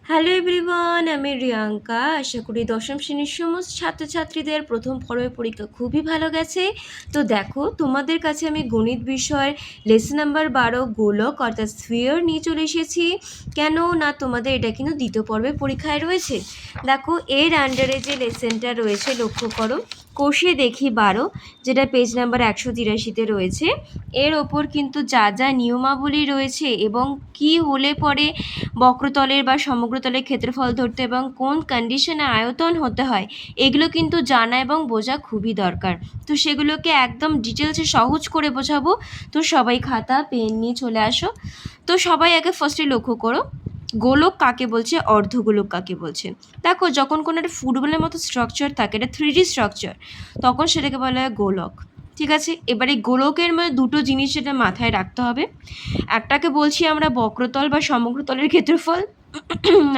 Hello everyone, আমি রিয়াঙ্কা। আশা করি দশম শ্রেণীর সমস্ত ছাত্রছাত্রীদের প্রথম পর্বের পরীক্ষা খুবই ভালো গেছে। তো দেখো, তোমাদের কাছে আমি গণিত বিষয়ের লেসন নাম্বার 12 গোলক অর্থাৎ স্ফিয়ার নিয়ে চলে এসেছি। কেন না, তোমাদের এটা কিন্তু দ্বিতীয় পর্বের পরীক্ষায় রয়েছে। দেখো, এর আন্ডারে যে লেসনটা রয়েছে লক্ষ্য করো, কষে দেখি 12, যেটা পেজ নাম্বার 183-তে রয়েছে। এর ওপর কিন্তু যা যা নিয়মাবলী রয়েছে এবং কি হলে পরে বক্রতলের বা সমগ্রতলের ক্ষেত্রফল ধরতে এবং কোন কন্ডিশনে আয়তন হতে হয়, এগুলো কিন্তু জানা এবং বোঝা খুবই দরকার। তো সেগুলোকে একদম ডিটেলসে সহজ করে বোঝাবো। তো সবাই খাতা পেন নিয়ে চলে আসো। তো সবাই আগে ফার্স্টে লক্ষ্য করো, গোলক কাকে বলছে, অর্ধগোলক কাকে বলছে। দেখো, যখন কোনো একটা ফুটবলের মতো স্ট্রাকচার থাকে, এটা 3D স্ট্রাকচার, তখন সেটাকে বলা হয় গোলক। ঠিক আছে, এবারে গোলকের মধ্যে দুটো জিনিস যেটা মাথায় রাখতে হবে। একটাকে বলছি আমরা বক্রতল বা সমগ্রতলের ক্ষেত্রফল,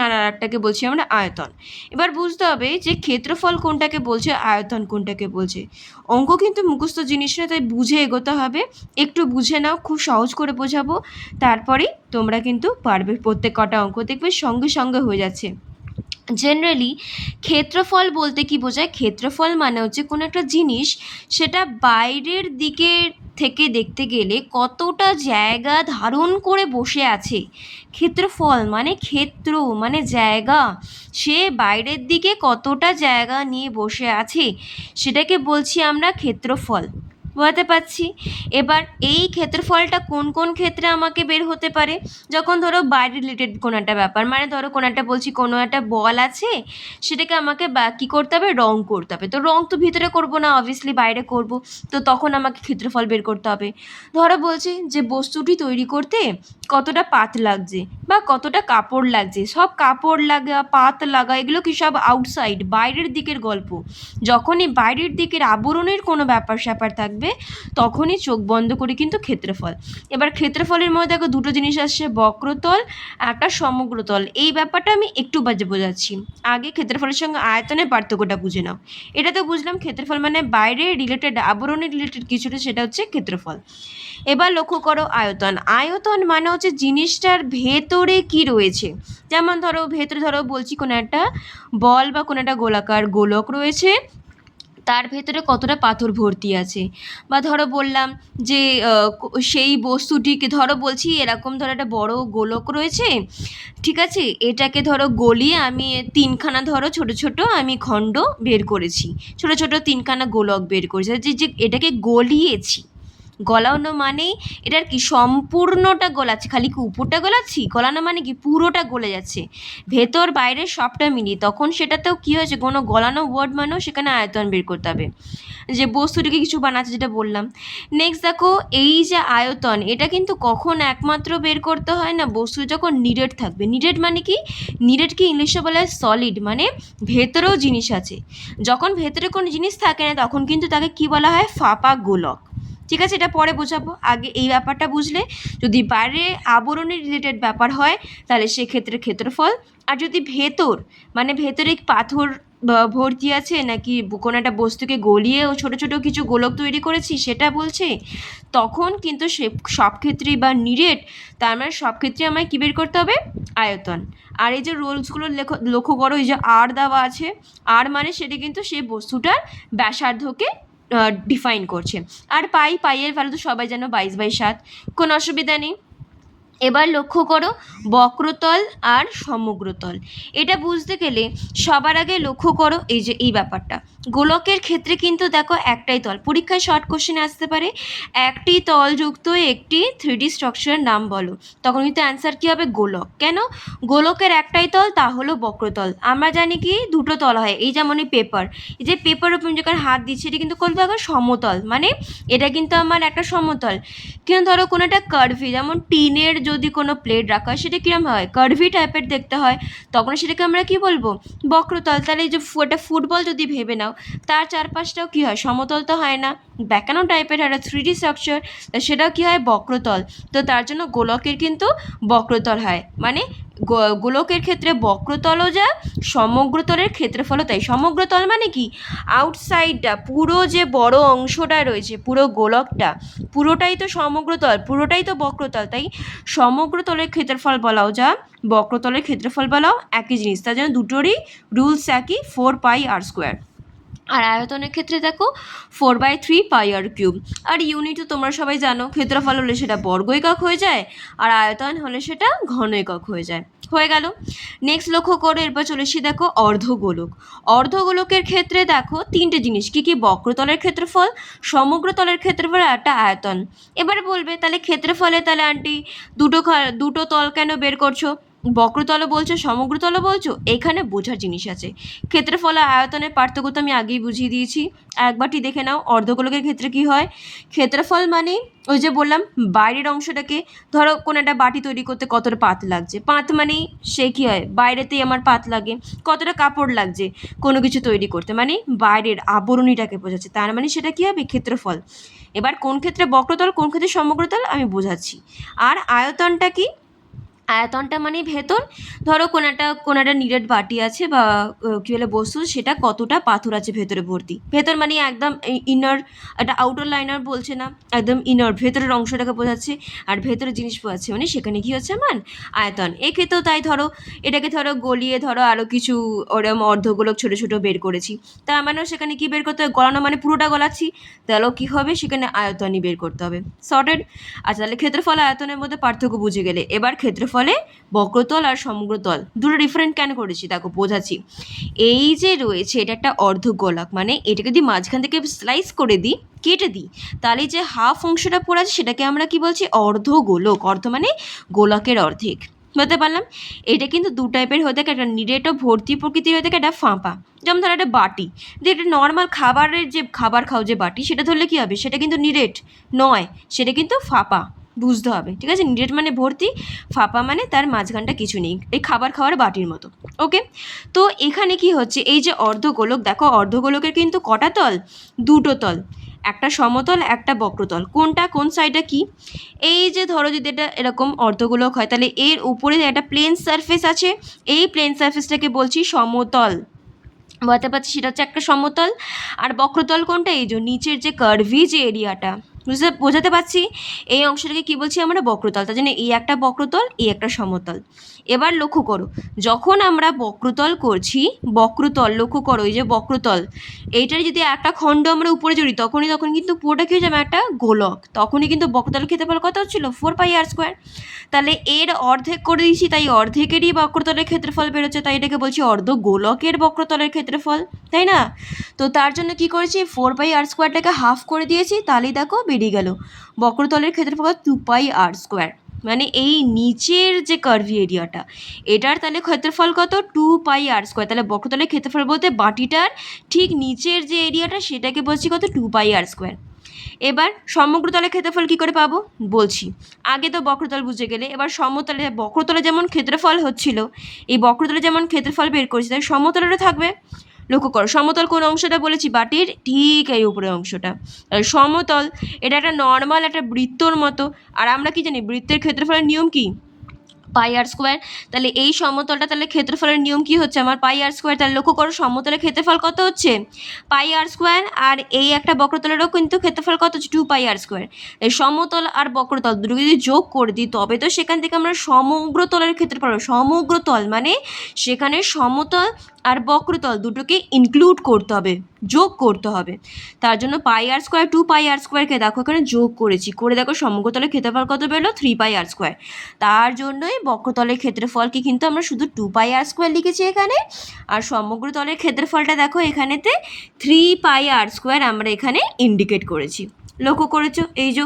আর একটাকে বলছি আমরা আয়তন। এবার বুঝতে হবে যে ক্ষেত্রফল কোনটাকে বলছে, আয়তন কোনটাকে বলছে। অঙ্ক কিন্তু মুখস্থ জিনিস না, তাই বুঝে এগোতে হবে। একটু বুঝে নাও, খুব সহজ করে বোঝাবো, তারপরেই তোমরা কিন্তু পারবে। প্রত্যেক কটা অঙ্ক দেখবে সঙ্গে সঙ্গে হয়ে যাচ্ছে। জেনারেলি ক্ষেত্রফল বলতে কি বোঝায়? ক্ষেত্রফল মানে হচ্ছে কোনো একটা জিনিস, সেটা বাইরের দিকে থেকে দেখতে গেলে কতটা জায়গা ধারণ করে বসে আছে। ক্ষেত্রফল মানে ক্ষেত্র মানে জায়গা, সে বাইরের দিকে কতটা জায়গা নিয়ে বসে আছে, সেটাকে বলছি আমরা ক্ষেত্রফল। বোঝাতে পারছি? এবার এই ক্ষেত্রফলটা কোন কোন ক্ষেত্রে আমাকে বের হতে পারে? যখন ধরো বাইরে রিলেটেড কোনো একটা ব্যাপার, মানে ধরো কোনো একটা বলছি, কোনো একটা বল আছে, সেটাকে আমাকে কী করতে হবে, রং করতে হবে। তো রং তো ভিতরে করব না, অবভিয়াসলি বাইরে করব। তো তখন আমাকে ক্ষেত্রফল বের করতে হবে। ধরো বলছি যে বস্তুটি তৈরি করতে কতটা পাত লাগছে বা কতটা কাপড় লাগছে, সব কাপড় লাগা পাত লাগা এগুলো কি সব আউটসাইড, বাইরের দিকের গল্প। যখনই বাইরের দিকের আবরণের কোনো ব্যাপার স্যাপার থাকবে, তখনই চোখ বন্ধ করে কিন্তু ক্ষেত্রফল। এবার ক্ষেত্রফলের মধ্যে দেখো দুটো জিনিস আসছে, বক্রতল, একটা সমগ্রতল। এই ব্যাপারটা আমি একটু বাজে বোঝাচ্ছি। আগে ক্ষেত্রফলের সঙ্গে আয়তনের পার্থক্যটা বুঝে নাও। এটা তো বুঝলাম ক্ষেত্রফল মানে বাইরে রিলেটেড, আবরণের রিলেটেড কিছুটা, সেটা হচ্ছে ক্ষেত্রফল। এবার লক্ষ্য করো আয়তন। আয়তন মানে হচ্ছে জিনিসটার ভেতরে কি রয়েছে। যেমন ধরো ভেতরে, ধরো বলছি কোনো একটা বল বা কোনো একটা গোলাকার গোলক রয়েছে, তার ভেতরে কতটা পাথর ভর্তি আছে। বা ধরো বললাম যে সেই বস্তুটিকে, ধরো বলছি এরকম ধরো একটা বড় গোলক রয়েছে, ঠিক আছে, এটাকে ধরো গলিয়ে আমি তিনখানা, ধরো ছোট ছোট আমি খণ্ড বের করেছি, ছোট ছোট তিনখানা গোলক বের করেছি, যে এটাকে গলিয়েছি। গলানো মানেই এটার কি সম্পূর্ণটা গলাচ্ছি, খালি কি উপরটা গলাচ্ছি? গলানো মানে কি পুরোটা গলে যাচ্ছে, ভেতর বাইরে সবটা মিলিয়ে। তখন সেটাতেও কি হয়েছে, কোনো গলানো ওয়ার্ড মানেও সেখানে আয়তন বের করতে হবে, যে বস্তুটিকে কিছু বানাচ্ছে, যেটা বললাম। নেক্সট দেখো, এই যে আয়তন, এটা কিন্তু কখন একমাত্র বের করতে হয় না, বস্তু যখন নিডেড থাকবে। নিডেড মানে কি? নিডেডকে ইংলিশে বলা হয় সলিড, মানে ভেতরেও জিনিস আছে। যখন ভেতরে কোনো জিনিস থাকে না, তখন কিন্তু তাকে কি বলা হয়, ফাঁপা গোলক। ঠিক আছে, এটা পরে বোঝাবো, আগে এই ব্যাপারটা বুঝলে। যদি বাইরে আবরণের রিলেটেড ব্যাপার হয়, তাহলে সেক্ষেত্রে ক্ষেত্রফল। আর যদি ভেতর মানে ভেতরে পাথর ভর্তি আছে, নাকি কোনো একটা বস্তুকে গলিয়েও ছোট ছোট কিছু গোলক তৈরি করেছি, সেটা বলছে, তখন কিন্তু সে সব ক্ষেত্রেই বা নিরেট, তার মানে সব ক্ষেত্রে আমায় কী বের করতে হবে, আয়তন। আর এই যে রোলসগুলো লক্ষ্য করো, এই যে আর দেওয়া আছে, আর মানে সেটা কিন্তু সেই বস্তুটার ব্যাসার্ধকে ডিফাইন করছে। আর পাইয়ের ভ্যালু তো সবাই জানো, 22/7, কোনো অসুবিধা নেই। এবার লক্ষ্য করো বক্রতল আর সমগ্রতল, এটা বুঝতে গেলে সবার আগে লক্ষ্য করো এই যে এই ব্যাপারটা। গোলকের ক্ষেত্রে কিন্তু দেখো একটাই তল, পরীক্ষায় শর্ট কোশ্চেন আসতে পারে, একটি তলযুক্ত একটি 3D স্ট্রাকচারের নাম বলো। তখন কিন্তু অ্যান্সার কী হবে, গোলক। কেন? গোলকের একটাই তল, তা হলো বক্রতল। আমরা জানি কি দুটো তল হয়, এই যেমন এই পেপার, এই যে পেপার উপর যখন হাত দিচ্ছি, এটা কিন্তু করতে হবে সমতল, মানে এটা কিন্তু আমার একটা সমতল। কিন্তু ধরো কোনো একটা কার্ভি, যেমন টিনের যদি কোনো প্লেট রাখা হয়, সেটা কীরকম হয়, কার্ভি টাইপের দেখতে হয়, তখন সেটাকে আমরা কি বলবো, বক্রতল। তাহলে এই যে একটা ফুটবল যদি ভেবে নাও, তার চারপাশটাও কী হয়, সমতল তো হয় না, বেঁকানো টাইপের একটা 3D স্ট্রাকচার, সেটাও কী হয়, বক্রতল। তো তার জন্য গোলকের কিন্তু বক্রতল হয়, মানে গোলকের ক্ষেত্রে বক্রতলও যা, সমগ্রতলের ক্ষেত্রফলও তাই। সমগ্রতল মানে কি, আউটসাইডটা, পুরো যে বড় অংশটা রয়েছে, পুরো গোলকটা পুরোটাই তো সমগ্রতল, পুরোটাই তো বক্রতল, তাই সমগ্রতলের ক্ষেত্রফল বলাও যা, বক্রতলের ক্ষেত্রফল বলাও একই জিনিস। তার জন্য দুটোরই রুলস একই, 4πr²। আর আয়তনের ক্ষেত্রে দেখো 4/3πr³ আর ইউনিটও তোমরা সবাই জানো, ক্ষেত্রফল হলে সেটা বর্গ একক হয়ে যায়, আর আয়তন হলে সেটা ঘন একক হয়ে যায়। হয়ে গেল। নেক্সট লক্ষ্য করো, এরপর চলে এসেছি দেখো অর্ধগোলক। অর্ধগোলকের ক্ষেত্রে দেখো তিনটে জিনিস, কি কি, বক্রতলের ক্ষেত্রফল, সমগ্রতলের ক্ষেত্রফল আর একটা আয়তন। এবারে বলবে তাহলে ক্ষেত্রফলে তাহলে আন্টি দুটো তল কেন বের করছো, বক্রতলও বলছো সমগ্রতলও বলছো, এখানে বোঝার জিনিস আছে। ক্ষেত্রফল আর আয়তনের পার্থক্য তো আমি আগেই বুঝিয়ে দিয়েছি, একবারটি দেখে নাও। অর্ধগোলকের ক্ষেত্রে কি হয়, ক্ষেত্রফল মানে ওই যে বললাম বাইরের অংশটাকে, ধরো কোনো একটা বাটি তৈরি করতে কতটা পাত লাগছে, পাত মানেই সে কী হয়, বাইরেতেই আমার পাত লাগে। কতটা কাপড় লাগছে কোনো কিছু তৈরি করতে, মানে বাইরের আবরণীটাকে বোঝাচ্ছে, তার মানে সেটা কী হবে, ক্ষেত্রফল। এবার কোন ক্ষেত্রে বক্রতল কোন ক্ষেত্রে সমগ্রতল আমি বোঝাচ্ছি। আর আয়তনটা কি, আয়তনটা মানে ভেতর, ধরো কোনো একটা নিরেট বাটি আছে বা কী বলে বস্তু, সেটা কতটা পাথর আছে ভেতরে ভর্তি, ভেতর মানে একদম ইনার, একটা আউটার লাইনার বলছে না, একদম ইনার ভেতরের অংশটাকে বোঝাচ্ছে। আর ভেতরে জিনিস আছে মানে সেখানে কী হচ্ছে মান, আয়তন। এক্ষেত্রেও তাই, ধরো এটাকে ধরো গলিয়ে ধরো আরও কিছু ওরম অর্ধগোলক ছোটো ছোটো বের করেছি, তার মানেও সেখানে কী বের করতে হবে, গলানো মানে পুরোটা গলাচ্ছি, তাহলেও কী হবে, সেখানে আয়তনই বের করতে হবে। সর্টেড। আচ্ছা, তাহলে ক্ষেত্রফল আয়তনের মধ্যে পার্থক্য বুঝে গেলে, এবার ক্ষেত্রফলে বক্রতল আর সমগ্রতল দুটো ডিফারেন্ট কেন করেছি দেখো বোঝাচ্ছি। এই যে রয়েছে এটা একটা অর্ধগোলক, মানে এটাকে যদি মাঝখান থেকে স্লাইস করে দিই, কেটে দিই, তাহলে যে হাফ অংশটা পড়ে আছে সেটাকে আমরা কি বলছি, অর্ধগোলক। অর্ধ মানে গোলকের অর্ধেক, বলতে পারলাম। এটা কিন্তু দু টাইপের হয়ে থাকে, একটা নিরেট ও ভর্তি প্রকৃতির হয়ে থাকে, একটা ফাঁপা। যেমন ধরো একটা বাটি, যে একটা নর্মাল খাবারের যে খাবার খাও যে বাটি, সেটা ধরলে কী হবে, সেটা কিন্তু নিরেট নয়, সেটা কিন্তু ফাঁপা, বুঝতে হবে, ঠিক আছে। নিরেট মানে ভর্তি, ফাঁপা মানে তার মাঝখানটা কিছু নেই, এই খাবার খাওয়ার বাটির মতো। ওকে, তো এখানে কি হচ্ছে, এই যে অর্ধগোলক, দেখো অর্ধগোলকের কিন্তু কটা তল, দুটো তল, একটা সমতল একটা বক্রতল। কোনটা কোন সাইডটা কি, এই যে ধরো যদি এটা এরকম অর্ধগোলক হয়, তাহলে এর উপরে একটা প্লেন সারফেস আছে, এই প্লেন সারফেসটাকে বলছি সমতল, বলতে পারছি সেটা হচ্ছে একটা সমতল। আর বক্রতল কোনটা, এই যে নিচের যে কার্ভি যে এরিয়াটা, বোঝাতে পারছি, এই অংশটাকে কি বলছি আমরা, বক্রতল। তার জন্য এই একটা বক্রতল, এই একটা সমতল। এবার লক্ষ্য করো, যখন আমরা বক্রতল করছি, বক্রতল লক্ষ্য করো, এই যে বক্রতল, এইটার যদি একটা খণ্ড আমরা উপরে জড়ি, তখন কিন্তু পুরোটা কী হয়ে যাবে, একটা গোলক, তখনই কিন্তু বক্রতলের ক্ষেত্রফল কত হচ্ছিল, 4πr²। তাহলে এর অর্ধেক করে দিয়েছি, তাই অর্ধেকেরই বক্রতলের ক্ষেত্রফল বেরোচ্ছে, তাই এটাকে বলছি অর্ধগোলকের বক্রতলের ক্ষেত্রফল, তাই না। তো তার জন্য কি করেছি, 4πr²টাকে হাফ করে দিয়েছি, তাহলেই দেখো বেরিয়ে গেল বক্রতলের ক্ষেত্রফল 2πr²। মানে এই নিচের যে কার্ভি এরিয়াটা, এটার তাহলে ক্ষেত্রফল কত, 2πr²। তাহলে বক্রতলের ক্ষেত্রফল বলতে বাটিটার ঠিক নিচের যে এরিয়াটা, সেটাকে বলছি কত, 2πr²। এবার সমগ্রতলের ক্ষেত্রফল কী করে পাবো বলছি, আগে তো বক্রতল বুঝে গেলে, এবার সমতলে, বক্রতলে যেমন ক্ষেত্রফল হচ্ছিল, এই বক্রতলে যেমন ক্ষেত্রফল বের করেছি, তাই সমতলেরও থাকবে। লক্ষ্য করো, সমতল কোন অংশটা বলেছি, বাটির ঠিক এই উপরের অংশটা। আর সমতল এটা একটা নর্মাল একটা বৃত্তর মতো, আর আমরা কি জানি বৃত্তের ক্ষেত্রফলের নিয়ম কি, πr²। তাহলে এই সমতলটা, তাহলে ক্ষেত্রফলের নিয়ম কি হচ্ছে আমার, πr²। তাহলে লক্ষ্য করো সমতলের ক্ষেত্রফল কত হচ্ছে, πr², আর এই একটা বক্রতলেরও কিন্তু ক্ষেত্রফল কত হচ্ছে, 2πr²। এই সমতল আর বক্রতল দুটোকে যদি যোগ করে দিই, তবে তো সেখান থেকে আমরা সমগ্রতলের ক্ষেত্রফল, সমগ্রতল মানে সেখানে সমতল আর বক্রতল দুটোকে ইনক্লুড করতে হবে, যোগ করতে হবে। তার জন্য πr², 2πr²কে দেখো এখানে যোগ করেছি, করে দেখো সমগ্রতলের ক্ষেত্রফল কত বেরোলো, 3πr²। তার জন্যই বক্রতলের ক্ষেত্রফলকে কিন্তু আমরা শুধু 2πr² লিখেছি এখানে, আর সমগ্রতলের ক্ষেত্রফলটা দেখো এখানেতে 3πr² আমরা এখানে ইন্ডিকেট করেছি। লক্ষ্য করেছো, এই যে।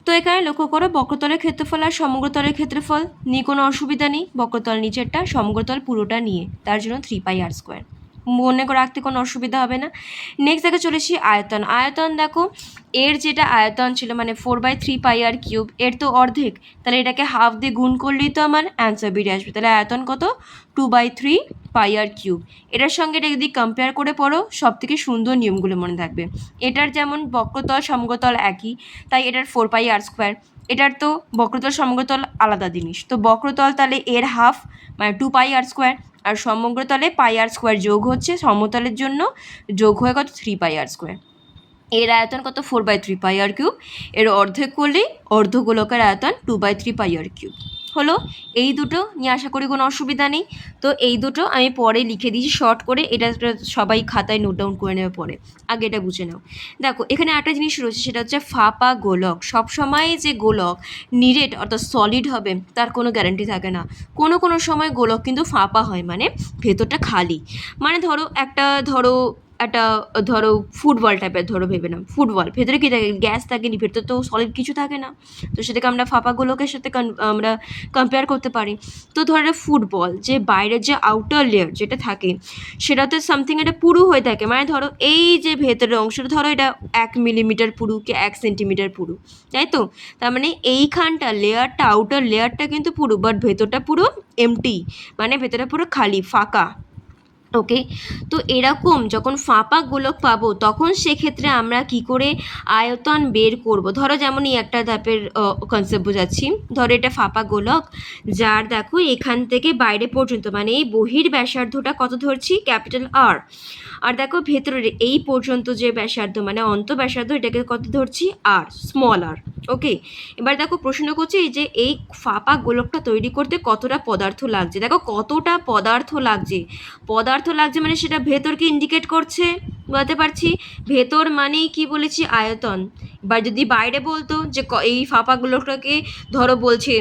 তো এখানে লক্ষ্য করো, বক্রতলের ক্ষেত্রফল আর সমগ্রতলের ক্ষেত্রফল নিয়ে কোনো অসুবিধা নেই, বক্রতল নিচেরটা, সমগ্রতল পুরোটা নিয়ে, তার জন্য 3πr², মনে করে রাখতে কোনো অসুবিধা হবে না। নেক্সট দেখে চলেছি আয়তন। আয়তন দেখো, এর যেটা আয়তন ছিল মানে 4/3πr³, এর তো অর্ধেক, তাহলে এটাকে হাফ দিয়ে গুণ করলেই তো আমার অ্যান্সার বেরিয়ে আসবে। তাহলে আয়তন কত, 2/3πr³। এটার সঙ্গে এটা যদি কম্পেয়ার করে পড়ো, সব থেকে সুন্দর নিয়মগুলো মনে থাকবে। এটার যেমন বক্রতল সমগ্রতল একই, তাই এটার 4πr²। এটার তো বক্রতল সমগ্রতল আলাদা জিনিস। তো বক্রতল তাহলে এর হাফ মানে 2πr², আর সমগ্রতলে πr² যোগ হচ্ছে সমতলের জন্য, যোগ হয়ে কত 3πr²। এর আয়তন কত 4/3πr³। এর অর্ধেক করলেই অর্ধগোলকের আয়তন 2/3πr³ হলো। এই দুটো নিয়ে আশা করি কোনো অসুবিধা নেই। তো এই দুটো আমি পরে লিখে দিয়েছি শর্ট করে, এটা সবাই খাতায় নোট ডাউন করে নেবে পরে, আগে এটা বুঝে নাও। দেখো এখানে একটা জিনিস রয়েছে, সেটা হচ্ছে ফাঁপা গোলক। সবসময় যে গোলক নিরেট অর্থাৎ সলিড হবে তার কোনো গ্যারান্টি থাকে না। কোনো কোনো সময় গোলক কিন্তু ফাঁপা হয়, মানে ভেতরটা খালি। মানে একটা ধরো ফুটবল টাইপের ধরো ভেবে নাও, ফুটবল ভেতরে কী থাকে, গ্যাস থাকে নি, ভেতরে তো সলিড কিছু থাকে না। তো সেটাকে আমরা ফাঁপা গোলকের সাথে আমরা কম্পেয়ার করতে পারি। তো ধরো ফুটবল যে বাইরের যে আউটার লেয়ার যেটা থাকে সেটাতে সামথিং এটা পুরু হয়ে থাকে, মানে ধরো এই যে ভেতরের অংশটা ধরো এটা 1 মিলিমিটার পুরু কি 1 সেন্টিমিটার পুরু, তাই তো? তার মানে এইখানটা লেয়ারটা আউটার লেয়ারটা কিন্তু পুরু, বাট ভেতরটা পুরো এমটি, মানে ভেতরটা পুরো খালি ফাঁকা। ওকে, তো এরকম যখন ফাঁপা গোলক পাবো তখন সেক্ষেত্রে আমরা কি করে আয়তন বের করব। ধরো যেমন এই একটা ধাপের কনসেপ্ট বোঝাচ্ছি। ধরো এটা ফাঁপা গোলক, যার দেখো এখান থেকে বাইরে পর্যন্ত মানে এই বহির ব্যাসার্ধটা কত ধরছি ক্যাপিটাল আর, আর দেখো ভেতরের এই পর্যন্ত যে ব্যাসার্ধ মানে অন্ত ব্যাসার্ধ এটাকে কত ধরছি আর, স্মল আর। ওকে, এবার দেখো প্রশ্ন করছে এই যে এই ফাঁপা গোলকটা তৈরি করতে কতটা পদার্থ লাগছে। দেখো কতটা পদার্থ লাগছে মানে সেটা ভেতরকে ইন্ডিকেট করছে, বলতে পারছি ভেতর মানেই কি বলেছি আয়তন। বা যদি বাইরে বলতো যে এই ফাঁপা গোলকটাকে ধরো বলছে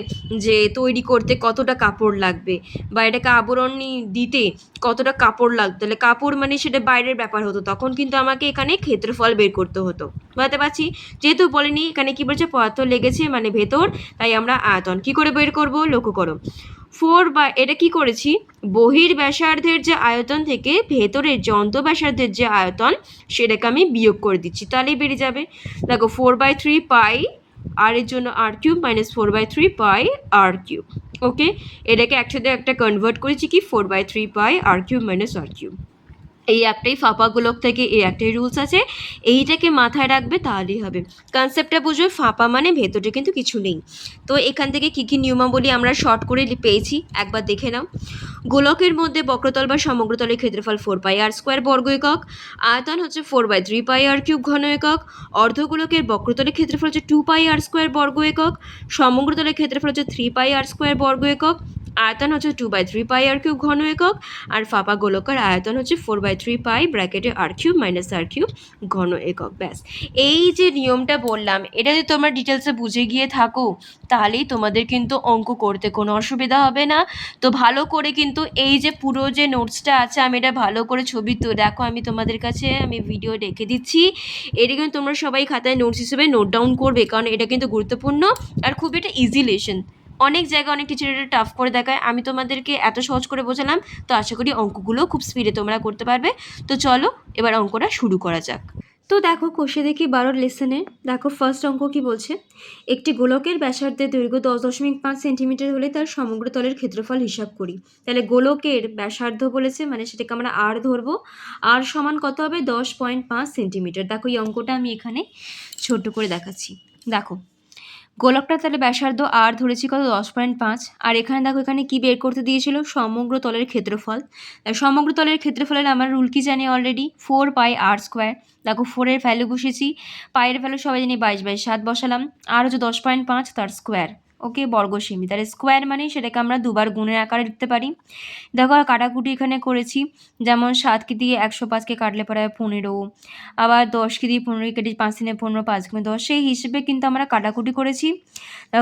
যে তৈরি করতে কতটা কাপড় লাগবে বা এটাকে আবরণ দিতে কতটা কাপড় লাগতো, তাহলে কাপড় মানে সেটা বাইরের ব্যাপার হতো, তখন কিন্তু আমাকে এখানে ক্ষেত্রফল বের করতে হতো, বুঝতে পারছি। যেহেতু বলিনি এখানে কি বলছে পদার্থ লেগেছে মানে ভেতর, তাই আমরা আয়তন কি করে বের করব, লক্ষ্য করো। এটা কি করেছি, বহির ব্যাসার্ধের যে আয়তন থেকে ভেতরের যে অন্ত ব্যাসার্ধের যে আয়তন সেটাকে আমি বিয়োগ করে দিচ্ছি, তাহলেই বেরিয়ে যাবে। দেখো 4/3π আর এর জন্য r³ মাইনাস 4/3πr³। ওকে, এটাকে একসাথে একটা কনভার্ট করেছি কি 4/3πr³ মাইনাস r³। এই একটাই ফাঁপা গোলক থেকে এই একটাই রুলস আছে, এইটাকে মাথায় রাখবে তাহলেই হবে। কনসেপ্টটা বুঝবে, ফাঁপা মানে ভেতরে কিন্তু কিছু নেই। তো এখান থেকে কী কী নিয়মাবলী আমরা শর্ট করে পেয়েছি একবার দেখে নাও। গোলকের মধ্যে বক্রতল বা সমগ্রতলের ক্ষেত্রফল 4πr² বর্গ একক, আয়তন হচ্ছে 4/3πr³ ঘন একক, অর্ধগোলকের বক্রতলের ক্ষেত্রফল হচ্ছে 2πr² বর্গ একক, সমগ্রতলের ক্ষেত্রফল হচ্ছে 3πr² বর্গ একক, আয়তন হচ্ছে 2/3πr³ ঘন একক, আর ফাঁপা গোলকের আয়তন হচ্ছে 4/3π ব্র্যাকেটে r³ মাইনাস r³ ঘন একক। ব্যাস, এই যে নিয়মটা বললাম এটা যদি তোমরা ডিটেলসে বুঝে গিয়ে থাকো তাহলেই তোমাদের কিন্তু অঙ্ক করতে কোনো অসুবিধা হবে না। তো ভালো করে কিন্তু এই যে পুরো যে নোটসটা আছে আমি এটা ভালো করে ছবি তো দেখো, আমি তোমাদের কাছে আমি ভিডিও রেখে দিচ্ছি, এটা কিন্তু তোমরা সবাই খাতায় নোটস হিসেবে নোট ডাউন করবে, কারণ এটা কিন্তু গুরুত্বপূর্ণ আর খুব একটা ইজি লেসন। অনেক জায়গায় অনেক টিচার এটা টাফ করে দেখায়, আমি তোমাদেরকে এত সহজ করে বোঝালাম, তো আশা করি অঙ্কগুলো খুব স্পিডে তোমরা করতে পারবে। তো চলো এবার অঙ্কটা শুরু করা যাক। তো দেখো কোষে দেখি 12 লেসনে দেখো ফার্স্ট অঙ্ক কি বলছে, একটি গোলকের ব্যাসার্ধের দৈর্ঘ্য 10.5 সেন্টিমিটার হলে তার সমগ্র তলের ক্ষেত্রফল হিসাব করি। তাহলে গোলকের ব্যাসার্ধ বলেছে মানে সেটাকে আমরা আর ধরবো, আর সমান কত হবে 10.5 সেন্টিমিটার। দেখো এই অঙ্কটা আমি এখানে ছোট করে দেখাচ্ছি। দেখো গোলকটা তাহলে ব্যাসার্ধ আর ধরেছি কত 10.5, আর এখানে দেখো এখানে কি বের করতে দিয়েছিল সমগ্র তলের ক্ষেত্রফল। সমগ্র তলের ক্ষেত্রফলের আমরা রুল কি জানি অলরেডি 4πr²। দেখো 4-এর ভ্যালু বসেছি, পায়ের ভ্যালু সবাই জানি 22/7 বসালাম, আর হচ্ছে 10.5 তার স্কোয়ার। ওকে, বর্গ সেমি, তাহলে স্কোয়ার মানে সেটাকে আমরা দুবার গুণের আকারে লিখতে পারি। দেখো আর কাটাকুটি এখানে করেছি, যেমন 7কে দিয়ে 105কে কাটলে পরে 15, আবার 10কে দিয়ে 15 কেটে 5 দিনে 15, 5 10, সেই হিসেবে কিন্তু আমরা কাটাকুটি করেছি।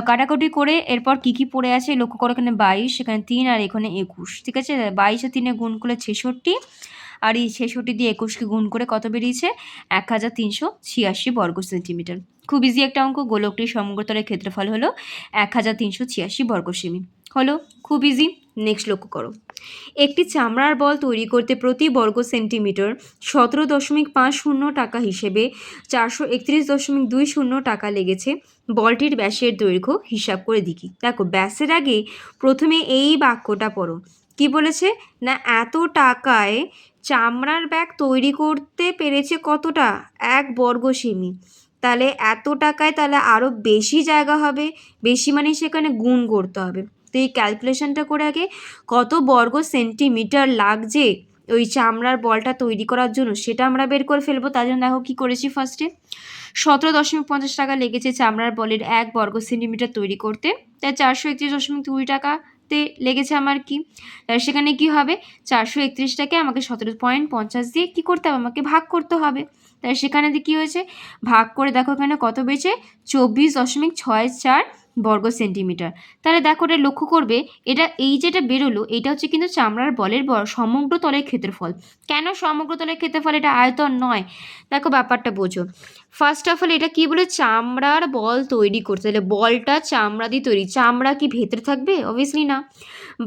কাটাকুটি করে এরপর কী কী পড়ে আছে লক্ষ্য করো, এখানে 22, এখানে 3 আর এখানে 21, ঠিক আছে। 22 আর 3 গুণ করলে 66, আর এই 66 দিয়ে 21কে গুণ করে কত বেরিয়েছে 1386 বর্গ সেন্টিমিটার। খুব ইজি একটা অঙ্ক, গোলকটির সমগ্রতলের ক্ষেত্রফল হলো 1386 বর্গ সেমি। হলো খুব ইজি। নেক্সট লক্ষ্য করো, একটি চামড়ার বল তৈরি করতে প্রতি বর্গ সেন্টিমিটার 17.50 টাকা হিসেবে 431.20 টাকা লেগেছে। বলটির ব্যাসের দৈর্ঘ্য হিসাব করে দেখি। দেখো ব্যাসের আগে প্রথমে এই বাক্যটা পড়ো, কি বলেছে না এত টাকায় চামড়ার ব্যাগ তৈরি করতে পেরেছে কতটা 1 বর্গ সেমি। তাহলে এত টাকায় তাহলে আরও বেশি জায়গা হবে, বেশি মানে সেখানে গুণ করতে হবে। তো এই ক্যালকুলেশনটা করে আগে কত বর্গ সেন্টিমিটার লাগছে ওই চামড়ার বলটা তৈরি করার জন্য সেটা আমরা বের করে ফেলবো। তার জন্য দেখো কী করেছি, ফার্স্টে 17.50 টাকা লেগেছে চামড়ার বলের 1 বর্গ সেন্টিমিটার তৈরি করতে, তাই 431.2 টাকাতে লেগেছে আমার কি, তার সেখানে কি হবে 431টাকে আমাকে 17.50 দিয়ে কী করতে হবে, আমাকে ভাগ করতে হবে। তাই সেখানে দিয়ে কী হয়েছে, ভাগ করে দেখো এখানে কত বেড়েছে 24.64 বর্গ সেন্টিমিটার। তাহলে দেখো এটা লক্ষ্য করবে, এটা এই যেটা বেরোলো এটা হচ্ছে কিন্তু চামড়ার বলের সমগ্র তলের ক্ষেত্রফল। কেন সমগ্র তলের ক্ষেত্রফল, এটা আয়তন নয়। দেখো ব্যাপারটা বোঝো, ফার্স্ট অফ অল এটা কি বলে, চামড়ার বল তৈরি করতে, তাহলে বলটা চামড়া দিয়ে তৈরি, চামড়া কি ভেতরে থাকবে, অবভিয়াসলি না,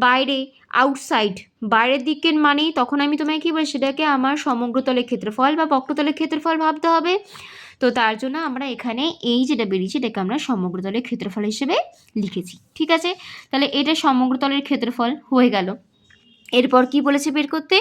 বাইরে, আউটসাইড, বাইরের দিকের মানেই তখন আমি তোমায় কী বলি, সেটাকে আমার সমগ্র তলের ক্ষেত্রফল বা বক্রতলের ক্ষেত্রফল ভাবতে হবে। তো তার জন্য আমরা এখানে এই যেটা বেরিয়েছে এটাকে আমরা সমগ্র তলের ক্ষেত্রফল হিসেবে লিখেছি, ঠিক আছে। তাহলে এটা সমগ্র তলের ক্ষেত্রফল হয়ে গেল। এরপর কি বলেছে বের করতে,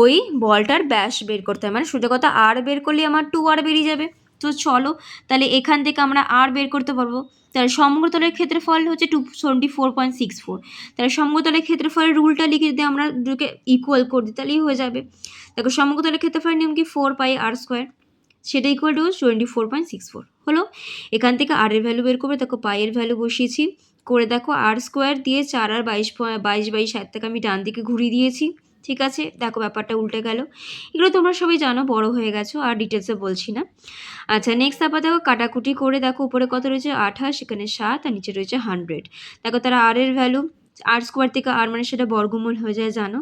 ওই বলটার ব্যাস বের করতে হবে, মানে সোজা কথা আর বের করলে আমার 2r বেরিয়ে যাবে। তো চলো তাহলে এখান থেকে আমরা আর বের করতে পারবো। তাহলে সমগ্রতলের ক্ষেত্রফল হচ্ছে 274.64, তাহলে সমগ্রতলের ক্ষেত্রফলের রুলটা লিখে দিতে আমরা দুটোকে ইকুয়াল করে দিই, তাহলেই হয়ে যাবে। দেখো সমগ্রতলের ক্ষেত্রফলের নিয়ম কি 4πr², সেটা ইকুয়াল টু 24.64 হলো। এখান থেকে আর এর ভ্যালু বের করবে, দেখো পাইয়ের ভ্যালু বসিয়েছি, করে দেখো r² দিয়ে 4 আর 22 থেকে আমি ডান দিকে ঘুরিয়ে দিয়েছি, ঠিক আছে। দেখো ব্যাপারটা উল্টে গেল। এগুলো তোমরা সবাই জানো, বড় হয়ে গেছো, আর ডিটেলসে বলছি না। আচ্ছা নেক্সট তারপর দেখো কাটাকুটি করে দেখো উপরে কত রয়েছে 28, এখানে 7 আর নিচে রয়েছে 100। দেখো তারা আর এর ভ্যালু, r² থেকে আর মানে সেটা বর্গমূল হয়ে যায় জানো,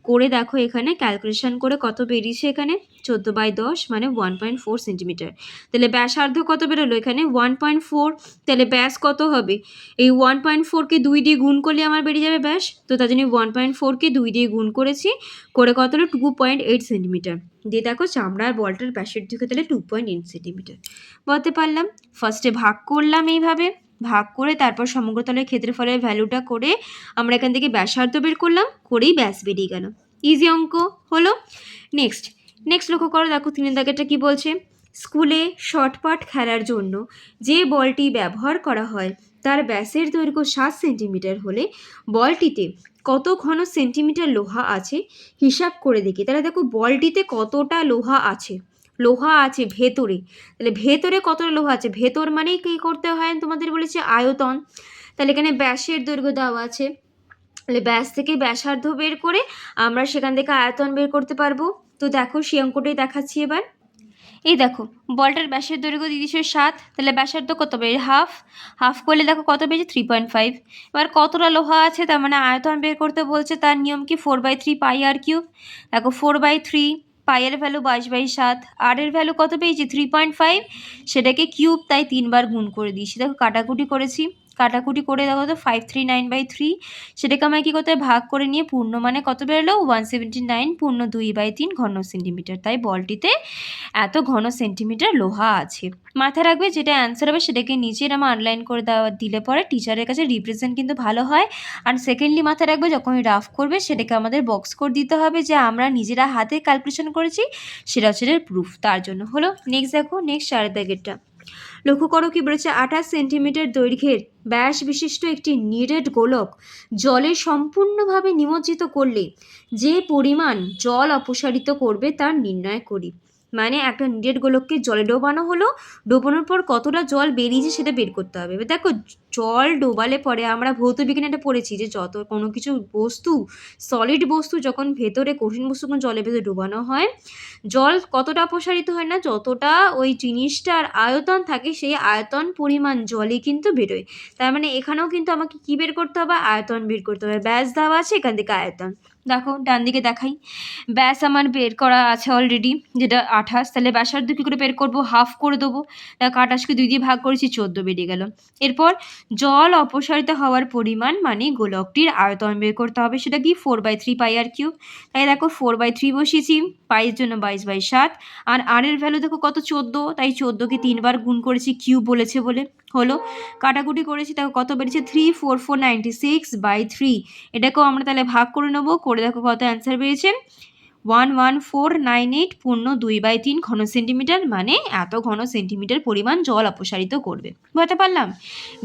করে দেখো এখানে ক্যালকুলেশন করে কত বেরিয়েছে, এখানে 14/10 মানে 1.4 সেন্টিমিটার। তাহলে ব্যাসার্ধ কত বেরোলো, এখানে 1.4, তাহলে ব্যাস কত হবে, এই 1.4কে 2 দিয়ে গুণ করলে আমার বেরিয়ে যাবে ব্যাস। তো তার জন্য 1.4কে 2 দিয়ে গুণ করেছি, করে কত হলো 2.8 সেন্টিমিটার। দিয়ে দেখো চামড়ার বলটার ব্যাসের দিকে তাহলে 2.8 সেন্টিমিটার বলতে পারলাম। ফার্স্টে ভাগ করলাম এইভাবে, ভাগ করে তারপর সমগ্রতলের ক্ষেত্রফলের ভ্যালুটা করে আমরা এখান থেকে ব্যাসার্ধ বের করলাম, করেই ব্যাস বেরিয়ে গেল। ইজি অঙ্ক হলো। নেক্সট লক্ষ্য করো, দেখো 3 দাগেরটা কি বলছে, স্কুলে শর্টপাট খেলার জন্য যে বলটি ব্যবহার করা হয় তার ব্যাসের দৈর্ঘ্য 7 সেন্টিমিটার হলে বলটিতে কত ঘন সেন্টিমিটার লোহা আছে হিসাব করে দেখি। তাহলে দেখো বলটিতে কতটা লোহা আছে, লোহা আছে ভেতরে, তাহলে ভেতরে কতটা লোহা আছে, ভেতর মানেই কী করতে হয় তোমাদের বলেছে আয়তন। তাহলে এখানে ব্যাসের দৈর্ঘ্য দেওয়া আছে, তাহলে ব্যাস থেকে ব্যাসার্ধ বের করে আমরা সেখান থেকে আয়তন বের করতে পারবো। তো দেখো সেই অঙ্কটাই দেখাচ্ছি এবার। এই দেখো বলটার ব্যাসের দৈর্ঘ্য দিয়ে দিয়েছে 7, তাহলে ব্যাসার্ধ কত বের, হাফ করলে দেখো কত বেরিয়েছে 3.5। এবার কতটা লোহা আছে, তার মানে আয়তন বের করতে বলছে, তার নিয়ম কি 4/3 πr³। দেখো 4/3 পাইয়ের ভ্যালু 22/7, আর এর ভ্যালু কত পেয়েছি 3.5, সেটাকে কিউব, তাই 3বার গুণ করে দিয়েছি। দেখো কাটাকুটি করেছি, কাটাকুটি করে দেখো তো 539/3, সেটাকে আমায় কী করতে হবে, ভাগ করে নিয়ে পূর্ণ মানে কত বেরোলো 179 পূর্ণ 2/3 ঘন সেন্টিমিটার। তাই বলটিতে এত ঘন সেন্টিমিটার লোহা আছে। মাথায় রাখবে যেটা অ্যান্সার হবে সেটাকে নিচে এরকম আনলাইন করে দিলে পরে টিচারের কাছে রিপ্রেজেন্ট কিন্তু ভালো হয়। আর সেকেন্ডলি মাথায় রাখবে যখন রাফ করবে সেটাকে আমাদের বক্স করে দিতে হবে যে আমরা নিজেরা হাতে ক্যালকুলেশন করেছি, সেটা হচ্ছে প্রুফ। তার জন্য হলো। নেক্সট দেখো, নেক্সট 4 দাগেরটা লক্ষ্য করো কি বলেছে, 28 সেন্টিমিটার দৈর্ঘ্যের ব্যাস বিশিষ্ট একটি নিরেট গোলক জলে সম্পূর্ণভাবে নিমজ্জিত করলে যে পরিমাণ জল অপসারিত করবে তার নির্ণয় করি। মানে একটা নিরেট গোলককে জলে ডোবানো হলো, ডোবানোর পর কতটা জল বেরিয়েছে সেটা বের করতে হবে। এবার দেখো জল ডোবালে পরে আমরা ভৌত বিজ্ঞানে এটা পড়েছি যে যত কোনো কিছু বস্তু, সলিড বস্তু যখন ভেতরে, কঠিন বস্তু যখন জলের ভেতরে ডোবানো হয়, জল কতটা অপসারিত হয় না, যতটা ওই জিনিসটার আয়তন থাকে সেই আয়তন পরিমাণ জলই কিন্তু বেরোয়। তার মানে এখানেও কিন্তু আমাকে কী বের করতে হবে, আয়তন বের করতে হবে। ব্যাস দেওয়া আছে, এখান থেকে আয়তন। দেখো ডান দিকে দেখাই, ব্যাস আমার বের করা আছে অলরেডি, যেটা 28, তাহলে ব্যাসার্ধ কী করে বের করবো, হাফ করে দেবো। দেখো 28কে 2 দিয়ে ভাগ করেছি, 14 বেরিয়ে গেল। এরপর জল অপসারিত হওয়ার পরিমাণ মানে গোলকটির আয়তন বের করতে হবে, সেটা কি 4/3 πr³। তাই দেখো 4/3 বসিয়েছি, পাইয়ের জন্য 22/7, আর এর ভ্যালু দেখো কত 14, তাই 14কে 3বার গুণ করেছি, কিউব বলেছে বলে হলো। কাটাকুটি করেছি, দেখো কত বেরিয়েছে 34496/3, এটাকেও আমরা তাহলে ভাগ করে নেবো, করে দেখো কত অ্যান্সার বেরিয়েছে 11498 পূর্ণ 2/3 ঘন সেন্টিমিটার, মানে এত ঘন সেন্টিমিটার পরিমাণ জল অপসারিত করবে। বুঝতে পারলাম?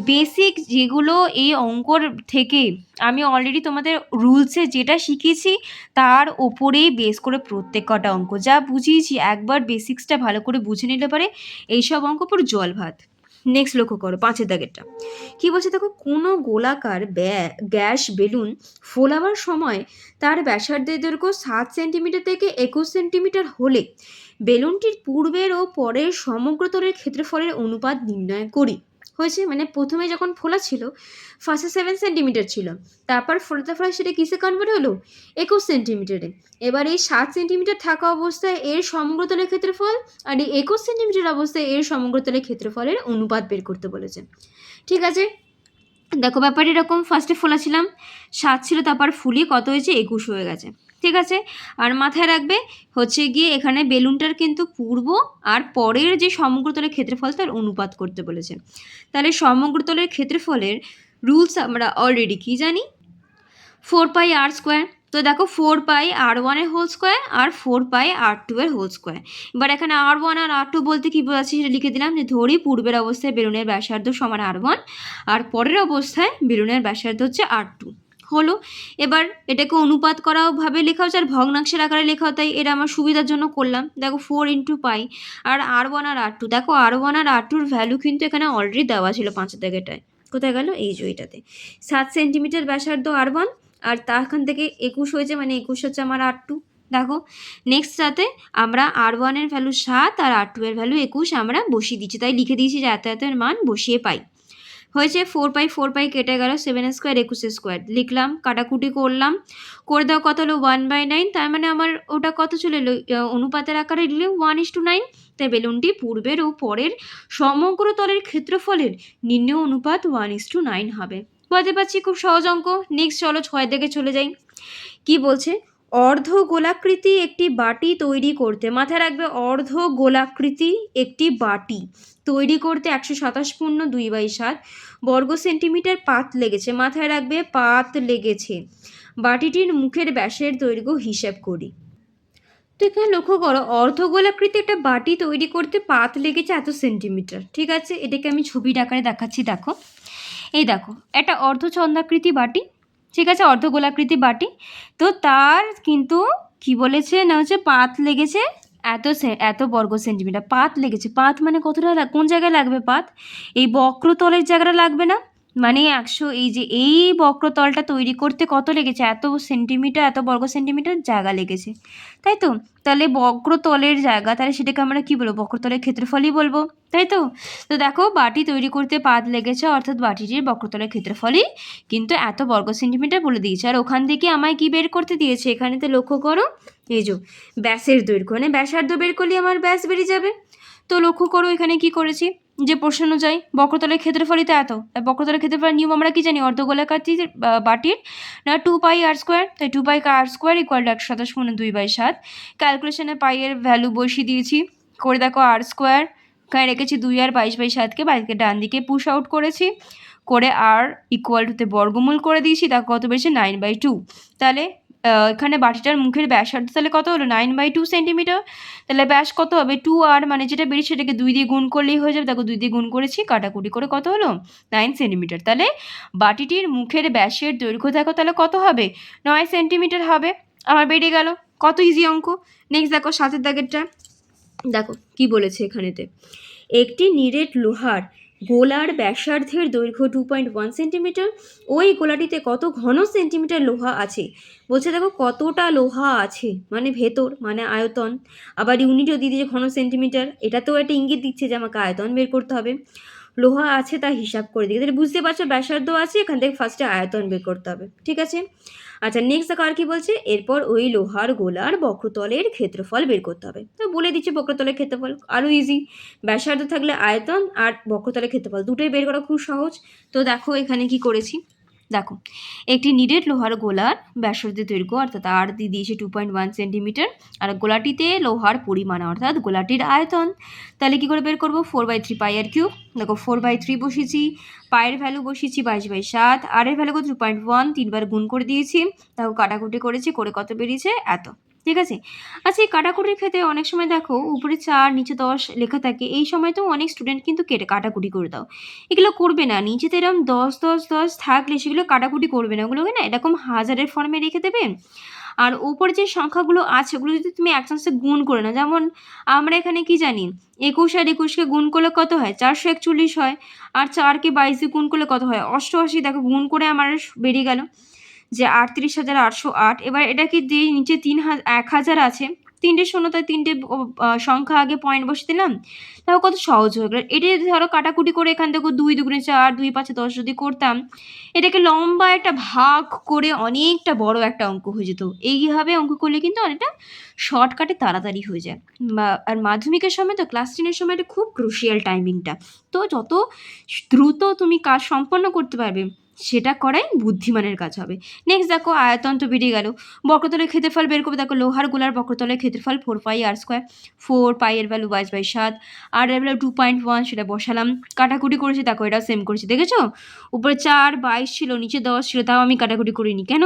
বেসিক যেগুলো এই অঙ্কর থেকে আমি অলরেডি তোমাদের রুলসে যেটা শিখিয়েছি তার ওপরেই বেস করে প্রত্যেক কটা অঙ্ক যা বুঝিয়েছি একবার বেসিক্সটা ভালো করে বুঝে নিলে পারে এইসব অঙ্ক পুরো জল ভাত। নেক্সট লক্ষ্য করো 5 দাগেরটা কি বলছে দেখো, কোনো গোলাকার গ্যাস বেলুন ফোলাবার সময় তার ব্যাসার্ধের দৈর্ঘ্য 7 সেন্টিমিটার থেকে 21 সেন্টিমিটার হলে বেলুনটির পূর্বের ও পরের সমগ্র তলের ক্ষেত্রফলের অনুপাত নির্ণয় করি। হয়েছে, মানে প্রথমে যখন ফোলা ছিল ফার্স্টে 7 সেন্টিমিটার ছিল, তারপর ফোলাতে ফোলা সেটা কিসে কনভার্ট হলো 21 সেন্টিমিটারে। এবার এই 7 সেন্টিমিটার থাকা অবস্থায় এর সমগ্র তলের ক্ষেত্রফল আর এই 21 সেন্টিমিটার অবস্থায় এর সমগ্র তলের ক্ষেত্রফলের অনুপাত বের করতে বলেছেন। ঠিক আছে, দেখো ব্যাপার এরকম, ফার্স্টে ফোলাছিলাম 7 ছিল, তারপর ফুলিয়ে কত হয়েছে 21 হয়ে গেছে। ঠিক আছে, আর মাথায় রাখবে হচ্ছে গিয়ে এখানে বেলুনটার কিন্তু পূর্ব আর পরের যে সমগ্রতলের ক্ষেত্রফল তার অনুপাত করতে বলেছে। তাহলে সমগ্রতলের ক্ষেত্রফলের রুলস আমরা অলরেডি কি জানি, 4πr²। তো দেখো 4πr1 এর হোল স্কোয়ার আর 4πr2 এর হোল স্কোয়ার। এবার এখানে r1 আর r2 বলতে কি বোঝাচ্ছি সেটা লিখে দিলাম, যে ধরি পূর্বের অবস্থায় বেলুনের ব্যাসার্ধ সমান r1 আর পরের অবস্থায় বেলুনের ব্যাসার্ধ হচ্ছে r2 হলো। এবার এটাকে অনুপাত করাও ভাবে লেখাও আর ভগ্নাংশের আকারে লেখাও, তাই এটা আমার সুবিধার জন্য করলাম। দেখো 4 × π আর r1 আর r2, দেখো r1 আর r2-র ভ্যালু কিন্তু এখানে অলরেডি দেওয়া ছিল 5 দাগেটায়। কোথায় গেল, এই যে এটাতে 7 সেন্টিমিটার ব্যাসার্ধ r1 আর তারখান থেকে 21 হয়েছে, মানে 21 হচ্ছে আমার r2। দেখো নেক্সট সাথে আমরা r1 এর ভ্যালু 7 আর r2 এর ভ্যালু 21 আমরা বসিয়ে দিচ্ছি, তাই লিখে দিয়েছি যে এত এত এর মান বসিয়ে পাই। হয়েছে 4π কেটে গেল, 7 স্কোয়ার 21 স্কোয়ার লিখলাম, কাটাকুটি করলাম, করে দাও কত হলো 1/9, তার মানে আমার ওটা কত চলে এলো অনুপাতের আকারে দিলে 1:9। তাই বেলুনটি পূর্বের ও পরের সমগ্র তলের ক্ষেত্রফলের নির্ণয় অনুপাত 1:9 হবে। বুঝতে পারছি, খুব সহজ অঙ্ক। নেক্সট চলো 6 দিকে চলে যাই। কি বলছে, অর্ধ গোলাকৃতি একটি বাটি তৈরি করতে, মাথায় রাখবে অর্ধ গোলাকৃতি একটি বাটি তৈরি করতে 127 পূর্ণ 2/7 বর্গ সেন্টিমিটার পাত লেগেছে। মাথায় রাখবে পাত লেগেছে। বাটিটির মুখের ব্যাসের দৈর্ঘ্য হিসাব করি। তো এখানে লক্ষ্য করো, অর্ধগোলাকৃতি একটা বাটি তৈরি করতে পাত লেগেছে এত সেন্টিমিটার। ঠিক আছে, এটাকে আমি ছবির আকারে দেখাচ্ছি। দেখো এই দেখো একটা অর্ধচন্দ্রাকৃতি বাটি, ঠিক আছে, অর্ধগোলাকৃতি বাটি। তো তার কিন্তু কি বলেছে না হচ্ছে পাত লেগেছে এত বর্গ সেন্টিমিটার পাত লেগেছে। পাত মানে কতটা, কোন জায়গায় লাগবে পাত, এই বক্রতলের জায়গাটা লাগবে না, মানে 100, এই যে এই বক্রতলটা তৈরি করতে কত লেগেছে এত সেন্টিমিটার, এত বর্গ সেন্টিমিটার জায়গা লেগেছে, তাই তো। তাহলে বক্রতলের জায়গা, তাহলে সেটাকে আমরা কি বলবো, বক্রতলের ক্ষেত্রফলই বলবো, তাই তো। তো দেখো বাটি তৈরি করতে পাত লেগেছে, অর্থাৎ বাটিটির বক্রতলের ক্ষেত্রফলই কিন্তু এত বর্গ সেন্টিমিটার বলে দিয়েছে। আর ওখান থেকে আমায় কি বের করতে দিয়েছে, এখানেতে লক্ষ্য করো এই যে ব্যাসের দৈর্ঘ্য, মানে ব্যাসার্ধ বের করলে আমার ব্যাস বেরিয়ে যাবে। তো লক্ষ্য করো এখানে কি করেছি, যে প্রশ্ন অনুযায়ী বক্রতলের ক্ষেত্রফলই তো এত, বক্রতলের ক্ষেত্রফলের নিয়ম আমরা কি জানি, অর্ধগোলাকৃতির বাটির না 2πr², তাই 2πr² = 127 পূর্ণ 2/7। ক্যালকুলেশনে পাইয়ের ভ্যালু বসিয়ে দিয়েছি, করে দেখো r², এখানে রেখেছি 2 আর 22/7কে বাইকে ডান দিকে পুশ আউট করেছি, করে r = বর্গমূল করে দিয়েছি, তাকে কত বেশি 9/2। তাহলে এখানে বাটিটার মুখের ব্যাসার্ধ তাহলে কত হলো 9/2 সেন্টিমিটার। তাহলে ব্যাস কত হবে 2r, মানে যেটা বেরিয়েছে সেটাকে 2 দিয়ে গুণ করলেই হয়ে যাবে। দেখো 2 দিয়ে গুণ করেছি, কাটাকুটি করে কত হলো 9 সেন্টিমিটার। তাহলে বাটিটির মুখের ব্যাসের দৈর্ঘ্য দেখো তাহলে কত হবে 9 সেন্টিমিটার হবে। আমার বেরিয়ে গেল, কত ইজি অঙ্ক। নেক্সট দেখো 7 দাগেরটা, দেখো কি বলেছে এখানেতে, একটি নিরেট লোহার গোলার ব্যাসার্ধের দৈর্ঘ্য 2.1 সেন্টিমিটার, ওই গোলাটিতে কত ঘন সেন্টিমিটার লোহা আছে। বলছে দেখো কতটা লোহা আছে, মানে ভেতর মানে আয়তন, আবার ইউনিটও দিয়ে দিয়েছে ঘন সেন্টিমিটার, এটাতেও একটা ইঙ্গিত দিচ্ছে যে আমাকে আয়তন বের করতে হবে। লোহা আছে তা হিসাব করে দিকে, তাহলে বুঝতে পারছো ব্যাসার্ধ আছে, এখান থেকে ফার্স্টে আয়তন বের করতে হবে। ঠিক আছে, আচ্ছা নেক্সট দেখো আর কি বলছে, এরপর ওই লোহার গোলার বক্রতলের ক্ষেত্রফল বের করতে হবে। তো বলে দিচ্ছে বক্রতলের ক্ষেত্রফল, আরও ইজি, ব্যাসার্ধ থাকলে আয়তন আর বক্রতলের ক্ষেত্রফল দুটোই বের করা খুব সহজ। তো দেখো এখানে কি করেছি, দেখো একটি নিরেট লোহার গোলার ব্যাসার্ধের দৈর্ঘ্য অর্থাৎ আর দিয়ে দিয়েছে 2.1 সেন্টিমিটার, আর গোলাটিতে লোহার পরিমাণ অর্থাৎ গোলাটির আয়তন। তাহলে কী করে বের করবো, 4/3 πr³। দেখো 4/3 বসিয়েছি, পায়ের ভ্যালু বসিয়েছি 22/7, আর এর ভ্যালু কত 2.1, 3বার গুণ করে দিয়েছি, দেখো কাটাকুটি করেছি, করে কত বেরিয়েছে এত। ঠিক আছে? আচ্ছা, এই কাটাকুটির ক্ষেত্রে অনেক সময় দেখো উপরে ৪ নিচে ১০ লেখা থাকে। এই সময়তেও অনেক স্টুডেন্ট কিন্তু কাটাকুটি করে দাও। এগুলো করবে না। নিচেতে এরকম ১০, ১০, ১০ থাকলে সেগুলো কাটাকুটি করবে না। ওগুলোকে না এরকম হাজারের ফর্মে রেখে দেবে। আর উপরে যে সংখ্যাগুলো আছে ওগুলো যদি তুমি এক চান্সে গুণ করে নাও, যেমন আমরা এখানে কি জানি ২১ আর ২১ কে গুণ করলে কত হয়? ৪৪১ হয়। আর ৪ কে ২২ দিয়ে গুণ করলে কত হয়? ৮৮। দেখো গুণ করে আমার বেরিয়ে গেল যে ৩৮,৮০৮। এবার এটাকে দিই, নিচে ১,০০০ আছে। ৩টে শূন্য, তাই ৩টে সংখ্যা আগে পয়েন্ট বসিয়ে দিলাম। তাও কত সহজ হয়ে গেল। এটা যদি ধরো কাটাকুটি করে এখান থেকে ২ দুগুণে ৪, ২ ৫এ ১০ যদি করতাম, এটাকে লম্বা একটা ভাগ করে অনেকটা বড় একটা অঙ্ক হয়ে যেত। এইভাবে অঙ্ক করলে কিন্তু অনেকটা শর্টকাটে তাড়াতাড়ি হয়ে যায়। আর মাধ্যমিকের সময় তো ক্লাস 10 এর সময় এটা খুব ক্রুশিয়াল টাইমিংটা। তো যত দ্রুত তুমি কাজ সম্পন্ন করতে পারবে সেটা করাই বুদ্ধিমানের কাজ হবে। নেক্সট দেখো আয়তন তো বেরিয়ে গেল। বক্রতলের ক্ষেত্রফল বের করবে। দেখো লোহার গোলার বক্রতলের ক্ষেত্রফল 4πr²। 4 এর ভ্যালু 22/7, আর এর ভ্যালু 2.1, সেটা বসালাম। কাটাকুটি করেছি, দেখো এটাও সেম করেছি, দেখেছো? উপরে 4, 22 ছিল, নিচে 10 ছিল, তাও আমি কাটাকুটি করিনি। কেন?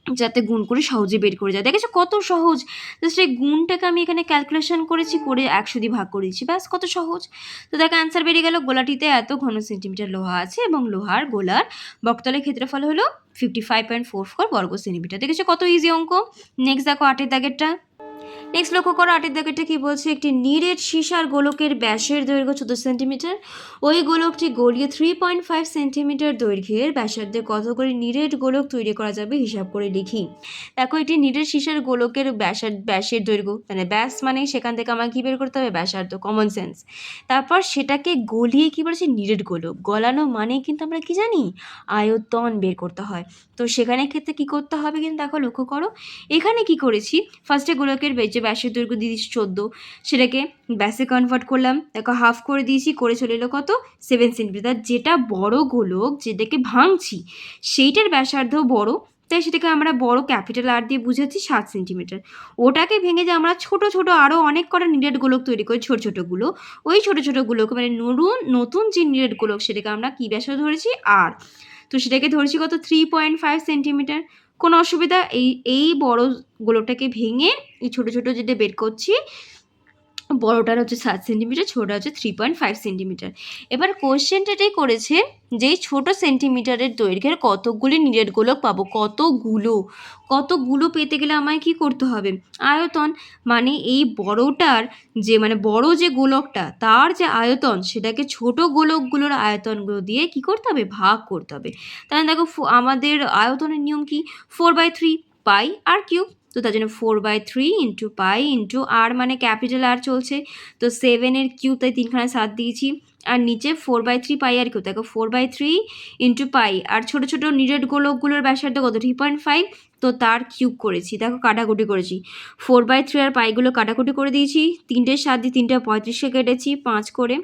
যাতে গুণ করে সহজে বের করে যায়। দেখেছো কত সহজ? জাস্ট এই গুণটাকে আমি এখানে ক্যালকুলেশন করেছি, করে ১০০ দিয়ে ভাগ করে দিচ্ছি, ব্যাস কত সহজ। তো দেখো অ্যান্সার বেরিয়ে গেল। গোলাটিতে এত ঘন সেন্টিমিটার লোহা আছে এবং লোহার গোলার বক্রতলের ক্ষেত্রফল হলো 55.44 বর্গ সেন্টিমিটার। দেখেছো কত ইজি অঙ্ক। নেক্সট দেখো 8 এর দাগেরটা। নেক্সট লক্ষ্য করো 8 এর দাগেরটা কি বলছে? একটি নিরেট সীসার গোলকের ব্যাসের দৈর্ঘ্য 14 সেন্টিমিটার। ওই গোলকটি গলিয়ে 3.5 সেন্টিমিটার দৈর্ঘ্যের ব্যাসার্ধে কতগুলি নিরেট গোলক তৈরি করা যাবে হিসাব করে লিখি। দেখো এটি নিরেট সীসার গোলকের ব্যাসের দৈর্ঘ্য, মানে ব্যাস মানে সেখান থেকে আমার কি বের করতে হবে? ব্যাসার্ধ, কমন সেন্স। তারপর সেটাকে গলিয়ে কি বলেছে? নিরেট গোলক। গলানো মানে কিন্তু আমরা কি জানি? আয়তন বের করতে হয়। তো সেখানে ক্ষেত্রে কি করতে হবে কিন্তু দেখো লক্ষ্য করো, এখানে কি করেছি, ফার্স্টে গোলকের যে ব্যাসের দৈর্ঘ্য দিয়ে দিয়েছি 14, সেটাকে ব্যাসে কনভার্ট করলাম। দেখো হাফ করে দিয়েছি, করে চলে এলো কত? 7 সেন্টিমিটার। যেটা বড় গোলক যেটাকে ভাঙছি সেইটার ব্যাসার্ধ বড়, তাই সেটাকে আমরা বড় ক্যাপিটাল আর দিয়ে বুঝাচ্ছি 7 সেন্টিমিটার। ওটাকে ভেঙে যে আমরা ছোট ছোট আরও অনেক কটা নিরেট গোলক তৈরি করি, ছোট ছোটোগুলো, ওই ছোট ছোটোগুলোকে মানে নতুন যে নিরেট গোলক সেটাকে আমরা কী ব্যাসার্ধ ধরেছি? আর। তো সেটাকে ধরেছি কত? 3.5 সেন্টিমিটার। কোনো অসুবিধা? এই বড় গোলকটাকে ভেঙে এই ছোট ছোট যেটা বের করছি, বড়টার হচ্ছে 7 সেন্টিমিটার, ছোটোটা হচ্ছে 3.5 সেন্টিমিটার। এবার কোশ্চেনটা এটাই করেছে যে এই ছোটো সেন্টিমিটারের দৈর্ঘ্যের কতগুলি নিরেট গোলক পাবো। কতগুলো পেতে গেলে আমায় কি করতে হবে? আয়তন, মানে এই বড়টার যে মানে বড় যে গোলকটা তার যে আয়তন সেটাকে ছোট গোলকগুলোর আয়তনগুলো দিয়ে কি করতে হবে? ভাগ করতে হবে। তাহলে দেখো আমাদের আয়তনের নিয়ম কি? 4/3 পাই আর কিউব। তো তার জন্য 4/3 ইন্টু পাই ইন্টু আর, মানে ক্যাপিটাল আর চলছে, তো 7 কিউব, তাই 3খানা 7 দিয়েছি। আর নিচে 4/3 পাই আর কিউব। দেখো 4/3 ইন্টু পাই, আর ছোটো ছোটো নিরেট গোলকগুলোর ব্যাসার্ধ কত? 3.5, তো তার কিউব করেছি। দেখো কাটাকুটি করেছি, 4/3 আর পাইগুলো কাটাকুটি করে দিয়েছি। 3টে 7 দিয়ে 3টে 35কে কেটেছি 5 করে।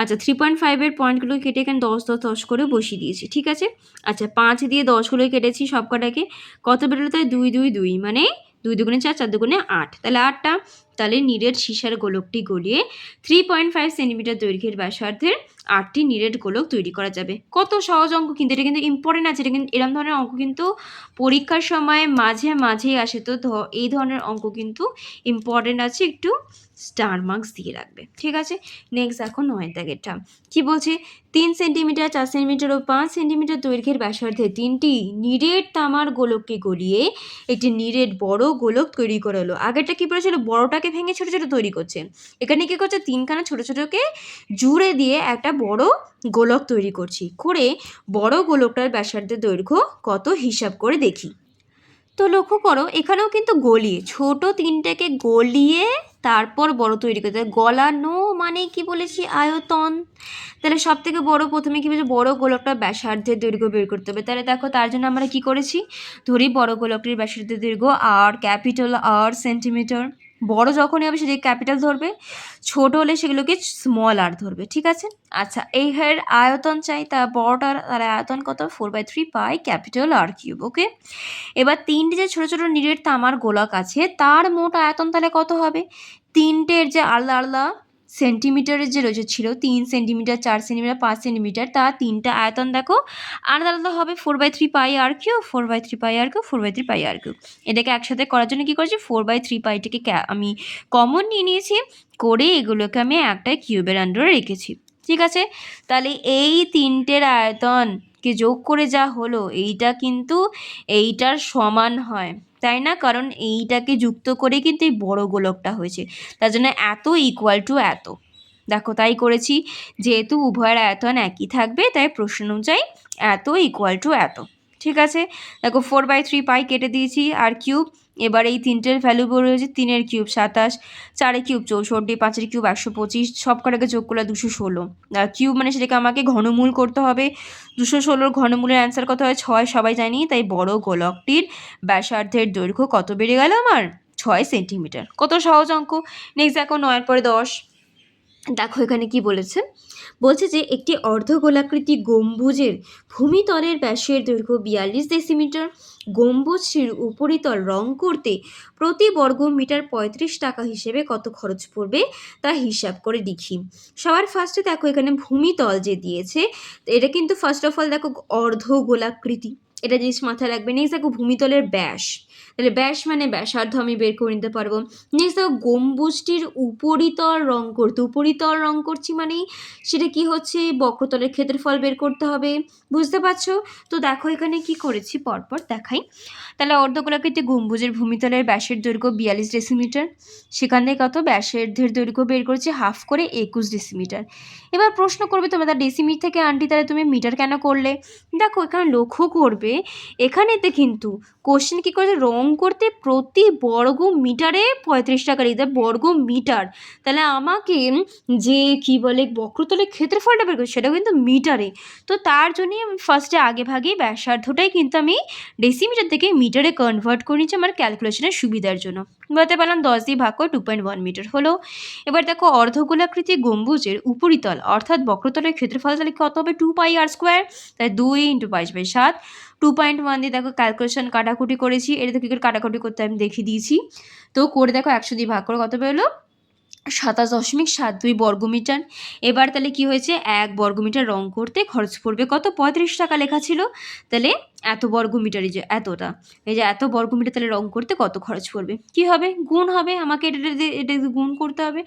আচ্ছা 3.5-এর পয়েন্টগুলো কেটে এখানে 10 10 10 করে বসিয়ে দিয়েছি, ঠিক আছে। আচ্ছা 5 দিয়ে 10গুলোই কেটেছি সব কটাকে, কত বেরোলো? তাই 2 2 2, মানে 2 দুগুণে 4, 4 দুগুণে 8, তাহলে 8টা। তাহলে নিরেট সীসার গোলকটি গলিয়ে 3.5 সেন্টিমিটার দৈর্ঘ্যের ব্যাসার্ধের 8টি নিরেট গোলক তৈরি করা যাবে। কত সহজ অঙ্ক, কিন্তু এটা কিন্তু ইম্পর্টেন্ট আছে। এটা কিন্তু এরকম ধরনের অঙ্ক কিন্তু পরীক্ষার সময় মাঝে মাঝেই আসে। তো এই ধরনের অঙ্ক কিন্তু ইম্পর্টেন্ট আছে, একটু স্টার মার্কস দিয়ে রাখবে, ঠিক আছে। নেক্সট দেখো 9 দাগেরটা কি বলছে? 3 সেন্টিমিটার, 4 সেন্টিমিটার ও 5 সেন্টিমিটার দৈর্ঘ্যের ব্যাসার্ধে 3টি নিরেট তামার গোলককে গলিয়ে একটি নিরেট বড় গোলক তৈরি করে হলো। আগেরটা কি বলেছিল? বড়টাকে ভেঙে ছোট ছোট তৈরি করছে। এখানে কি করছে? 3খানা ছোট ছোটকে জুড়ে দিয়ে একটা বড় গোলক তৈরি করছি। করে বড় গোলকটার ব্যাসার্ধের দৈর্ঘ্য কত হিসাব করে দেখি। তো লক্ষ্য করো এখানেও কিন্তু গলিয়ে, ছোট 3টাকে গলিয়ে তারপর বড় তৈরি করতে হবে। গলানো মানে কি বলেছি? আয়তন। তাহলে সব থেকে বড় প্রথমে কি বলছে? বড় গোলকটার ব্যাসার্ধের দৈর্ঘ্য বের করতে হবে। তাহলে দেখো তার জন্য আমরা কি করেছি? ধরি বড় গোলকটির ব্যাসার্ধের দৈর্ঘ্য আর, ক্যাপিটাল আর সেন্টিমিটার। বড় যখনই হবে সেটাকে ক্যাপিটাল ধরবে, ছোট হলে সেগুলোকে স্মল আর ধরবে, ঠিক আছে। আচ্ছা এই হের আয়তন চাই, তা বড়টার তার আয়তন কত? 4/3 পাই ক্যাপিটাল আর কিউব, ওকে। এবার 3টে যে ছোট ছোট নিরেট তামার গোলক আছে তার মোট আয়তন তাহলে কত হবে? 3টের যে আলাদা আলাদা সেন্টিমিটারের যে রয়েছে ছিল 3 সেন্টিমিটার, 4 সেন্টিমিটার, 5 সেন্টিমিটার, তা 3টা আয়তন দেখো আলাদা আলাদা হবে 4/3 পাই আর কিউব, 4/3 পাই আর কিউব, 4/3 পাই আর কিউব। এটাকে একসাথে করার জন্য কী করেছি, 4/3 পাইটাকে আমি কমন নিয়ে নিয়েছি, করে এগুলোকে আমি একটা কিউবের আন্ডারে রেখেছি। ঠিক আছে, তাহলে এই তিনটের আয়তনকে যোগ করে যা হলো এইটা কিন্তু এইটার সমান হয়, তাই না? কারণ এইটাকে যুক্ত করে কিন্তু এই বড় গোলকটা হয়েছে, তার জন্য এত ইকুয়াল টু এত। দেখো তাই করেছি, যেহেতু উভয়ের আয়তন একই থাকবে তাই প্রশ্ন অনুযায়ী এত ইকুয়াল টু এত। ঠিক আছে, দেখো 4/3 পাই কেটে দিয়েছি আর কিউব। এবার এই তিনটের ভ্যালু রয়েছে, 3-এর কিউব 27, 4-এর কিউব 64, 5-এর কিউব 125, সব কটাকে যোগ করলে 216। আর কিউব মানে সেটাকে আমাকে ঘনমূল করতে হবে, 216 ঘনমূলের অ্যান্সার কত হয় 6, সবাই জানি। তাই বড় গোলকটির ব্যাসার্ধের দৈর্ঘ্য কত বেড়ে গেল আমার, 6 সেন্টিমিটার। কত সহজ অঙ্ক। নেক্সট দেখো 9-এর পরে 10। দেখো এখানে কি বলেছে, বলছে যে একটি অর্ধগোলাকৃতি গম্বুজের ভূমিতলের ব্যাসের দৈর্ঘ্য 42 ডেসিমিটার। গম্বুজটির উপরিতল রং করতে প্রতি বর্গ মিটার 35 টাকা হিসেবে কত খরচ পড়বে তা হিসাব করে লিখি। সবার ফার্স্টে দেখো এখানে ভূমিতল যে দিয়েছে, এটা কিন্তু ফার্স্ট অফ অল দেখো অর্ধগোলাকৃতি, এটা জিনিস মাথায় রাখবে। নেক্সট দেখো ভূমিতলের ব্যাস, তাহলে ব্যাস মানে ব্যাসার্ধ আমি বের করে নিতে পারবো। নেক্সট দেখো গম্বুজটির উপরিতল রং করতে, উপরিতল রং করছি মানে সেটা কি হচ্ছে, বক্রতলের ক্ষেত্রফল বের করতে হবে, বুঝতে পারছো? তো দেখো এখানে কি করেছি পরপর দেখাই। তাহলে অর্ধগোলাকৃতি গম্বুজের ভূমিতলের ব্যাসের দৈর্ঘ্য 42 ডেসিমিটার, সেখান থেকে কত ব্যাসার্ধের দৈর্ঘ্য বের করেছি হাফ করে 21 ডেসিমিটার। এবার প্রশ্ন করবে তোমাদের ডেসিমিটার থেকে আন্টি তাহলে তুমি মিটার কেন করলে? দেখো এখানে লক্ষ্য করবে এখানেতে কিন্তু কোশ্চেন কী করেছে, রং করতে প্রতি বর্গ মিটারে 35 টাকা নিতে, বর্গ মিটার। তাহলে আমাকে যে কি বলে বক্রতলের ক্ষেত্রফলটা বের করছি সেটা কিন্তু মিটারে, তো তার জন্যই আমি ফার্স্টে আগে ভাগেই ব্যাসার্ধটাই কিন্তু আমি ডেসিমিটার থেকে মিটারে কনভার্ট করে নিচ্ছি আমার ক্যালকুলেশনের সুবিধার জন্য। বলতে পারলাম 10 দিয়ে ভাগ করে 2.1 মিটার হলো। এবার দেখো অর্ধগোলাকৃতি গম্বুজের উপরিতল অর্থাৎ বক্রতলের ক্ষেত্রফল তাহলে কত হবে, 2 পাই আর স্কোয়ার, তাই 2 × 5/7। 2.1 দিয়ে দেখো ক্যালকুলেশন কাটাকুটি করেছি, এটা তো কী করে কাটাকুটি করতে আমি দেখিয়ে দিয়েছি। তো করে দেখো 100 দিয়ে ভাগ করে কত বেরোলো, 27.72 বর্গমিটার। এবার তাহলে কি হয়েছে, 1 বর্গমিটার রং করতে খরচ পড়বে কত, 35 টাকা লেখা ছিল, তাহলে এত বর্গমিটারই যে এতটা, এই যে এত বর্গমিটার তাহলে রং করতে কত খরচ পড়বে, কি হবে গুণ হবে, আমাকে এটা গুণ করতে হবে।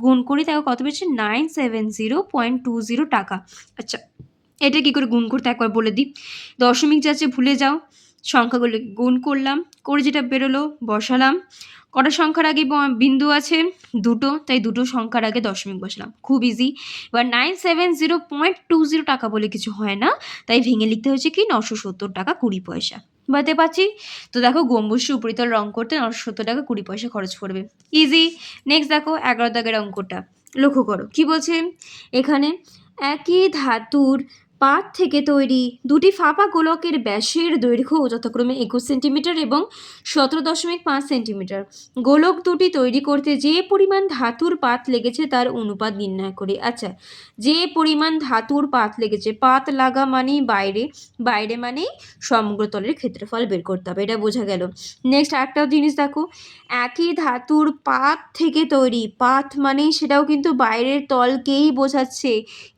গুণ করি দেখো কত বেশি, 970.20 টাকা। আচ্ছা এটা কী করে গুণ করতে একবার বলে দিই, দশমিক যাচ্ছে ভুলে যাও, সংখ্যাগুলো গুণ করলাম, করে যেটা বেরোলো বসালাম। কটা সংখ্যার আগে বিন্দু আছে, দুটো, তাই দুটো সংখ্যার আগে দশমিক বসালাম, খুব ইজি। এবার 970.20 টাকা বলে কিছু হয় না, তাই ভেঙে লিখতে হয়েছে কি 970 টাকা 20 পয়সা। বুঝতে পারছি? তো দেখো গম্বুজটির উপরিতল রং করতে 970 টাকা 20 পয়সা খরচ পড়বে, ইজি। নেক্সট দেখো 11 দাগের অঙ্কটা লক্ষ্য করো কি বলছে, এখানে একই ধাতুর পাত থেকে তৈরি দুটি ফাঁপা গোলকের ব্যাসের দৈর্ঘ্য যথাক্রমে 21 সেন্টিমিটার এবং 17.5 সেন্টিমিটার। গোলক দুটি তৈরি করতে যে পরিমাণ ধাতুর পাত লেগেছে তার অনুপাত নির্ণয় করি। আচ্ছা, যে পরিমাণ ধাতুর পাত লেগেছে, পাত লাগা মানেই বাইরে, বাইরে মানেই সমগ্রতলের ক্ষেত্রফল বের করতে হবে, এটা বোঝা গেল। নেক্সট একটা জিনিস দেখো, একই ধাতুর পাত থেকে তৈরি, পাত মানেই সেটাও কিন্তু বাইরের তলকেই বোঝাচ্ছে,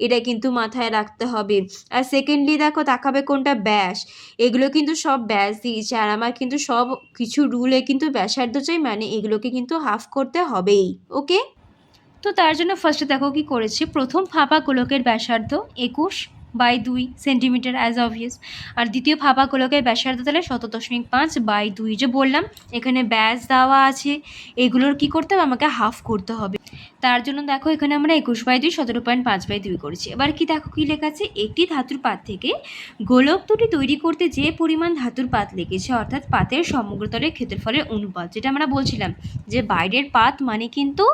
এটা কিন্তু মাথায় রাখতে হবে। আর সেকেন্ডলি দেখো তাকাবে কোনটা, ব্যাস, এগুলো কিন্তু সব ব্যাস দিয়েছে, আর আমার কিন্তু সব কিছু রুলে কিন্তু ব্যাসার্ধ চাই, মানে এগুলোকে কিন্তু হাফ করতে হবেই, ওকে। তো তার জন্য ফার্স্টে দেখো কি করেছি, প্রথম ফাঁপা গোলকের ব্যাসার্ধ 21/2 সেন্টিমিটার অ্যাজ অবভিয়াস, আর দ্বিতীয় ফাঁপা গোলকের ব্যাসার্ধ তাহলে 17.5/2, যে বললাম এখানে ব্যাস দেওয়া আছে, এগুলোর কি করতে হবে, আমাকে হাফ করতে হবে। তার জন্য দেখো এখানে আমরা 21/2 17.5/2 করেছি। এবার কি দেখো কি লেখা আছে, একটি ধাতুর পাত থেকে গোলক দুটি তৈরি করতে যে পরিমাণ ধাতুর পাত লেগেছে অর্থাৎ পাতের সমগ্রতলের ক্ষেত্রফলের অনুপাত, যেটা আমরা বলছিলাম যে বাইরের পাত মানে কিন্তু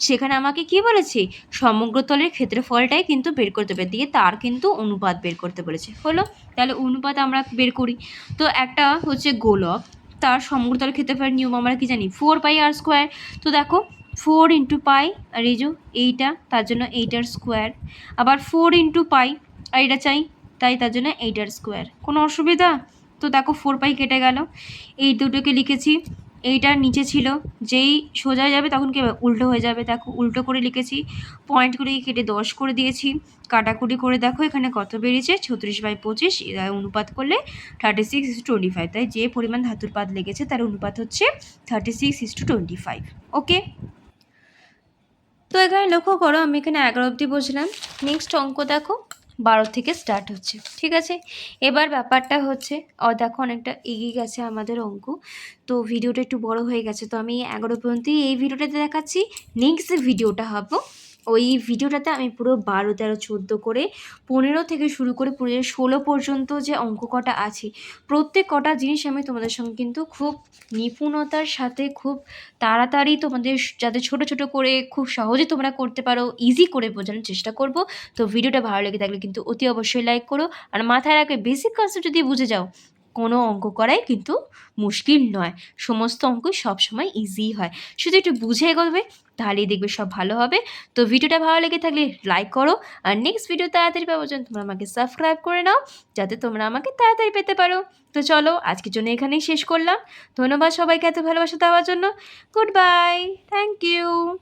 সেখানে আমাকে কি বলেছে, সমগ্রতলের ক্ষেত্রফলটাই কিন্তু বের করতে হবে, দিয়ে তার কিন্তু অনুপাত বের করতে বলেছে। হলো, তাহলে অনুপাত আমরা বের করি। তো একটা হচ্ছে গোলক, তার সমগ্রতলের ক্ষেত্রফলের নিয়ম আমরা কি জানি, 4πr²। তো দেখো 4 × পাই, আর এই যে এইটা, তার জন্য 8 স্কোয়ার, আবার 4 × পাই, আর এটা চাই, তাই তার জন্য 8 স্কোয়ার। কোনো অসুবিধা? তো দেখো 4 পাই কেটে গেল, এই দুটোকে লিখেছি এইটার নিচে ছিল, যেই সোজা যাবে তখন কি উল্টো হয়ে যাবে। দেখো উল্টো করে লিখেছি, পয়েন্টগুলিকে কেটে 10 করে দিয়েছি, কাটাকুটি করে দেখো এখানে কত বেরিয়েছে, 36/25 অনুপাত করলে 36:25, তাই যে পরিমাণ ধাতুর পাত লেগেছে তার অনুপাত হচ্ছে 36:25। ওকে, তো এখানে লক্ষ্য করো আমি এখানে 11 অবধি বুঝলাম। নেক্সট অঙ্ক দেখো 12 থেকে স্টার্ট হচ্ছে, ঠিক আছে। এবার ব্যাপারটা হচ্ছে দেখো অনেকটা এগিয়ে গেছে আমাদের অঙ্ক, তো ভিডিওটা একটু বড় হয়ে গেছে, তো আমি 11 পর্যন্তই এই ভিডিওটাতে দেখাচ্ছি। নেক্সট যে ভিডিওটা হবে ওই ভিডিওটাতে আমি পুরো 12, 13, 14 করে 15 থেকে শুরু করে 16 পর্যন্ত যে অঙ্ক কটা আছে প্রত্যেক কটা জিনিস আমি তোমাদের সঙ্গে কিন্তু খুব নিপুণতার সাথে খুব তাড়াতাড়ি তোমাদের যাতে ছোট ছোট করে খুব সহজে তোমরা করতে পারো ইজি করে বোঝানোর চেষ্টা করব। তো ভিডিওটা ভালো লেগে থাকলে কিন্তু অতি অবশ্যই লাইক করো, আর মাথায় রাখবে বেসিক কনসেপ্ট যদি বুঝে যাও কোনো অঙ্ক করাই কিন্তু মুশকিল নয়, সমস্ত অঙ্কই সবসময় ইজি হয়, শুধু একটু বুঝে এগোবে তাহলেই দেখবে সব ভালো হবে। তো ভিডিওটা ভালো লেগে থাকলে লাইক করো, আর নেক্সট ভিডিও তাড়াতাড়ি পাওয়ার জন্য তোমরা আমাকে সাবস্ক্রাইব করে নাও যাতে তোমরা আমাকে তাড়াতাড়ি পেতে পারো। তো চলো আজকের জন্য এখানেই শেষ করলাম। ধন্যবাদ সবাইকে এত ভালোবাসা দেওয়ার জন্য। Good bye, thank you.